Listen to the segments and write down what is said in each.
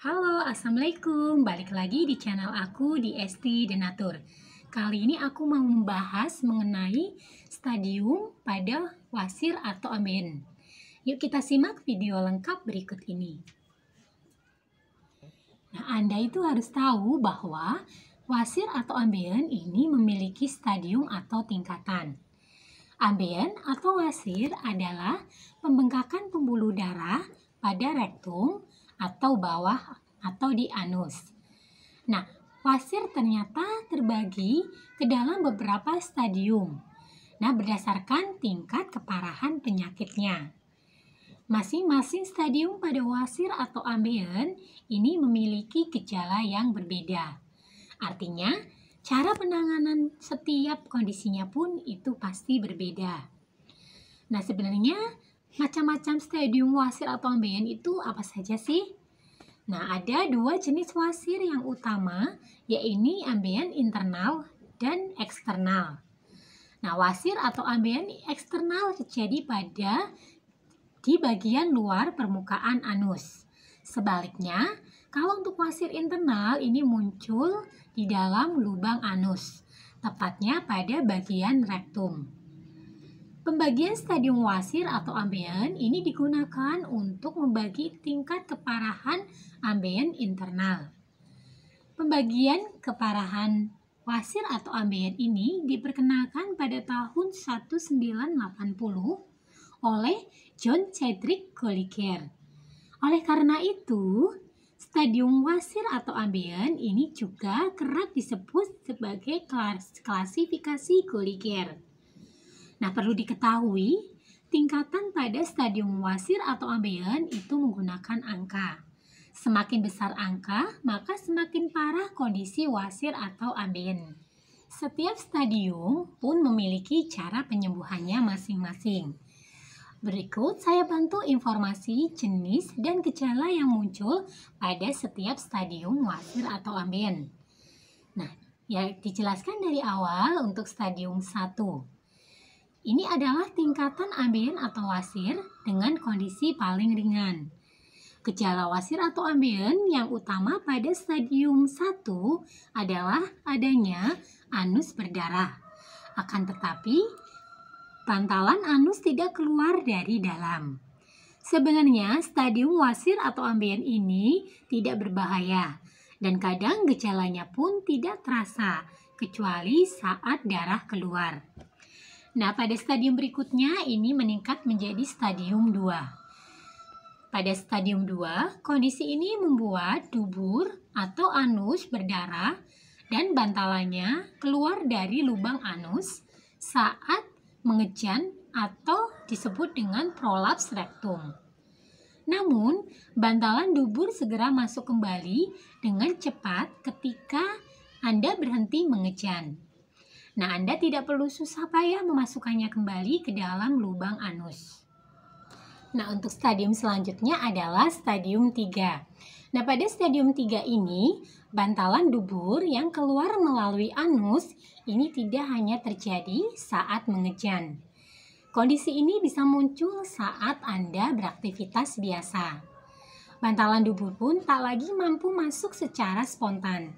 Halo, Assalamualaikum. Balik lagi di channel aku di ST Denatur. Kali ini aku mau membahas mengenai stadium pada wasir atau ambeien. Yuk kita simak video lengkap berikut ini. Nah, Anda itu harus tahu bahwa wasir atau ambeien ini memiliki stadium atau tingkatan. Ambeien atau wasir adalah pembengkakan pembuluh darah pada rektum atau bawah atau di anus. Nah, wasir ternyata terbagi ke dalam beberapa stadium. Nah, berdasarkan tingkat keparahan penyakitnya. Masing-masing stadium pada wasir atau ambeien ini memiliki gejala yang berbeda. Artinya, cara penanganan setiap kondisinya pun itu pasti berbeda. Nah, sebenarnya macam-macam stadium wasir atau ambeien itu apa saja sih? Nah, ada dua jenis wasir yang utama, yaitu ambeien internal dan eksternal. Nah, wasir atau ambeien eksternal terjadi di bagian luar permukaan anus. Sebaliknya, kalau untuk wasir internal ini muncul di dalam lubang anus, tepatnya pada bagian rektum. Pembagian stadium wasir atau ambeien ini digunakan untuk membagi tingkat keparahan ambeien internal. Pembagian keparahan wasir atau ambeien ini diperkenalkan pada tahun 1980 oleh John Cedric Collier. Oleh karena itu, stadium wasir atau ambeien ini juga kerap disebut sebagai klasifikasi Collier. Nah, perlu diketahui, tingkatan pada stadium wasir atau ambeien itu menggunakan angka. Semakin besar angka, maka semakin parah kondisi wasir atau ambeien. Setiap stadium pun memiliki cara penyembuhannya masing-masing. Berikut saya bantu informasi jenis dan gejala yang muncul pada setiap stadium wasir atau ambeien. Nah, ya dijelaskan dari awal untuk stadium 1. Ini adalah tingkatan ambeien atau wasir dengan kondisi paling ringan. Gejala wasir atau ambeien yang utama pada stadium 1 adalah adanya anus berdarah. Akan tetapi, bantalan anus tidak keluar dari dalam. Sebenarnya, stadium wasir atau ambeien ini tidak berbahaya dan kadang gejalanya pun tidak terasa kecuali saat darah keluar. Nah, pada stadium berikutnya ini meningkat menjadi stadium 2. Pada stadium 2, kondisi ini membuat dubur atau anus berdarah dan bantalannya keluar dari lubang anus saat mengejan atau disebut dengan prolaps rektum. Namun, bantalan dubur segera masuk kembali dengan cepat ketika Anda berhenti mengejan. Nah, Anda tidak perlu susah payah memasukkannya kembali ke dalam lubang anus. Nah, untuk stadium selanjutnya adalah stadium 3. Nah, pada stadium 3 ini, bantalan dubur yang keluar melalui anus ini tidak hanya terjadi saat mengejan. Kondisi ini bisa muncul saat Anda beraktivitas biasa. Bantalan dubur pun tak lagi mampu masuk secara spontan.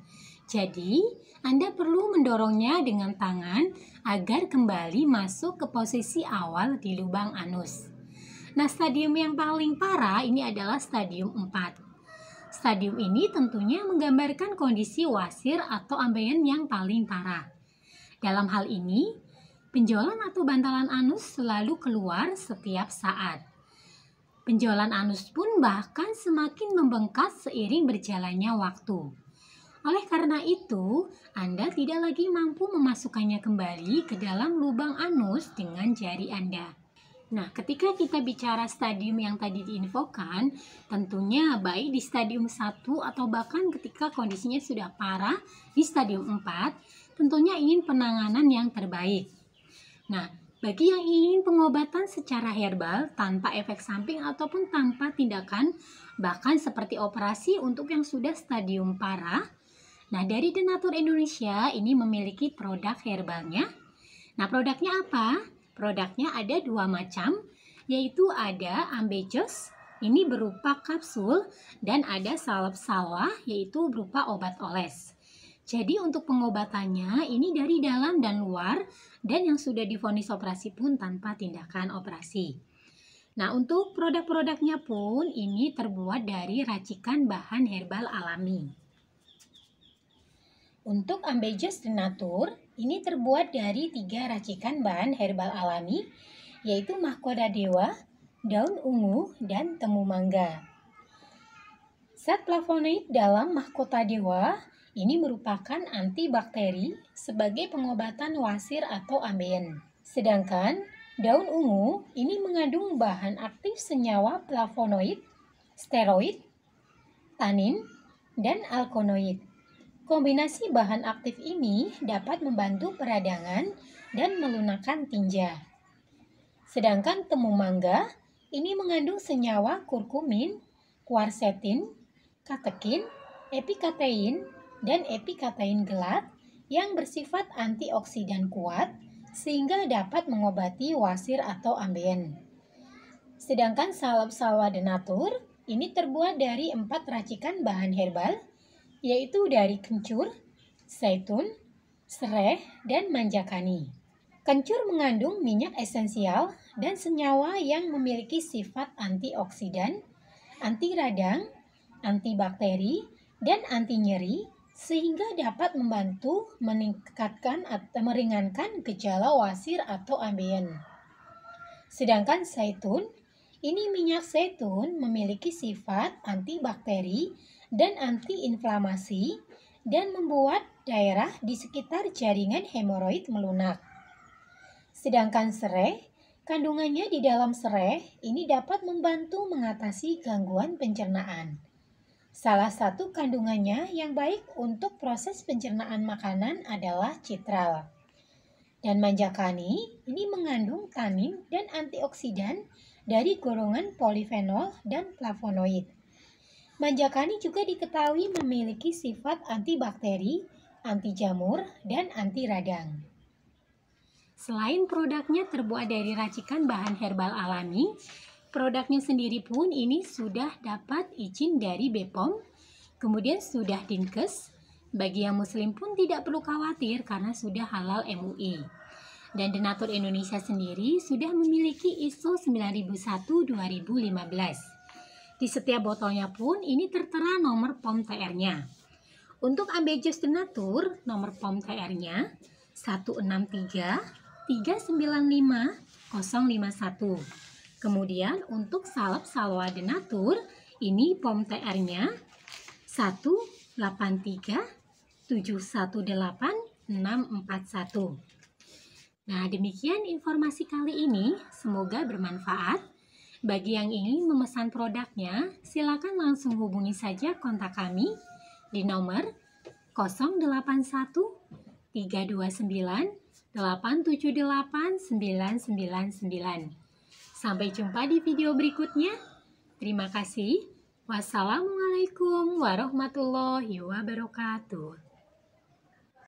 Jadi, Anda perlu mendorongnya dengan tangan agar kembali masuk ke posisi awal di lubang anus. Nah, stadium yang paling parah ini adalah stadium 4. Stadium ini tentunya menggambarkan kondisi wasir atau ambeien yang paling parah. Dalam hal ini, penjualan atau bantalan anus selalu keluar setiap saat. Penjualan anus pun bahkan semakin membengkak seiring berjalannya waktu. Oleh karena itu, Anda tidak lagi mampu memasukkannya kembali ke dalam lubang anus dengan jari Anda. Nah, ketika kita bicara stadium yang tadi diinfokan, tentunya baik di stadium 1 atau bahkan ketika kondisinya sudah parah di stadium 4, tentunya ingin penanganan yang terbaik. Nah, bagi yang ingin pengobatan secara herbal tanpa efek samping ataupun tanpa tindakan, bahkan seperti operasi untuk yang sudah stadium parah, nah, dari Denatur Indonesia ini memiliki produk herbalnya. Nah, produknya apa? Produknya ada dua macam, yaitu ada Ambejos ini berupa kapsul dan ada salep salwa yaitu berupa obat oles. Jadi untuk pengobatannya ini dari dalam dan luar dan yang sudah divonis operasi pun tanpa tindakan operasi. Nah, untuk produk-produknya pun ini terbuat dari racikan bahan herbal alami. Untuk Ambejos Denatur, ini terbuat dari 3 racikan bahan herbal alami, yaitu mahkota dewa, daun ungu, dan temu mangga. Zat flavonoid dalam mahkota dewa ini merupakan antibakteri sebagai pengobatan wasir atau ambeien. Sedangkan daun ungu ini mengandung bahan aktif senyawa flavonoid, steroid, tanin, dan alkaloid. Kombinasi bahan aktif ini dapat membantu peradangan dan melunakkan tinja. Sedangkan temu mangga ini mengandung senyawa kurkumin, quercetin, katekin, epikatein, dan epikatein gelap yang bersifat antioksidan kuat sehingga dapat mengobati wasir atau ambeien. Sedangkan salep salwa denatur ini terbuat dari 4 racikan bahan herbal, yaitu dari kencur, zaitun, sereh, dan manjakani. Kencur mengandung minyak esensial dan senyawa yang memiliki sifat antioksidan, anti radang, antibakteri, dan anti nyeri sehingga dapat membantu meningkatkan atau meringankan gejala wasir atau ambeien. Sedangkan zaitun, ini minyak zaitun memiliki sifat antibakteri dan antiinflamasi dan membuat daerah di sekitar jaringan hemoroid melunak. Sedangkan sereh, kandungannya di dalam sereh ini dapat membantu mengatasi gangguan pencernaan. Salah satu kandungannya yang baik untuk proses pencernaan makanan adalah citral. Dan manjakani ini mengandung tanin dan antioksidan dari golongan polifenol dan flavonoid. Manjakani juga diketahui memiliki sifat antibakteri, anti jamur, dan anti radang. Selain produknya terbuat dari racikan bahan herbal alami, produknya sendiri pun ini sudah dapat izin dari BPOM, kemudian sudah Dinkes. Bagi yang muslim pun tidak perlu khawatir karena sudah halal MUI. Dan Denatur Indonesia sendiri sudah memiliki ISO 9001-2015. Di setiap botolnya pun ini tertera nomor POM TR-nya. Untuk Ambejos Denatur, nomor POM TR-nya 163395051. Kemudian untuk salep salwa Denatur, ini POM TR-nya 183718641. Nah, demikian informasi kali ini. Semoga bermanfaat. Bagi yang ingin memesan produknya, silakan langsung hubungi saja kontak kami di nomor 081 329 878 999. Sampai jumpa di video berikutnya. Terima kasih. Wassalamualaikum warahmatullahi wabarakatuh.